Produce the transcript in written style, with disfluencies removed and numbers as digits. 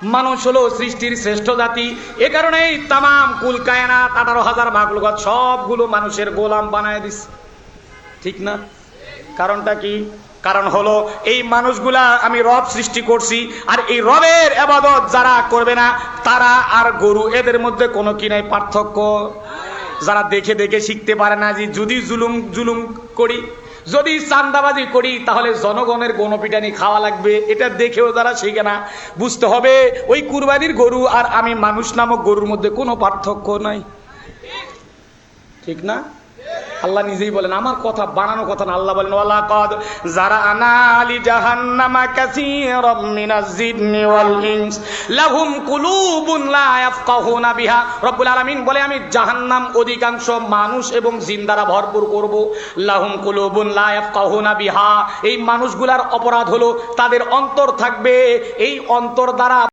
মানুষ হলো সৃষ্টির শ্রেষ্ঠ জাতি। এ কারণেই তামাম কুল কায়নাত 18,000 মাখলুকাত সবগুলো মানুষের গোলাম বানায় দিস, ঠিক না? কারণটা কি? কারণ হলো এই মানুষগুলা আমি রব সৃষ্টি করছি, আর এই রবের ইবাদত যারা করবে না তারা আর গরু, এদের মধ্যে কোনো কি নাই পার্থক্য। যারা দেখে দেখে শিখতে পারে না, যে যদি জুলুম করি, যদি চান্দাবাজি করি, তাহলে জনগণের গণপিটানি খাওয়া লাগবে, এটা দেখেও যারা শিখে না, বুঝতে হবে ওই কুরবানির গরু আর আমি মানুষ নামক গরুর মধ্যে কোনো পার্থক্য নাই, ঠিক না? আল্লাহ নিজেই বলেন, আমার কথা বানানো কথা না। আল্লাহ বলেন ওয়ালাকাদ জারানা লি জাহান্নামা কাসীরাম মিনাজ জিন্নি ওয়াল ইনস লাহুম কুলুবুন লা ইয়াফকাহুনা বিহা। রব্বুল আলামিন বলে আমি জাহান্নাম অধিকাংশ মানুষ এবং জিন দ্বারা ভরপুর করব। লাহুম কুলুবুন লা ইয়াফকাহুনা বিহা, এই মানুষগুলার অপরাধ হলো তাদের অন্তর থাকবে, এই অন্তর দ্বারা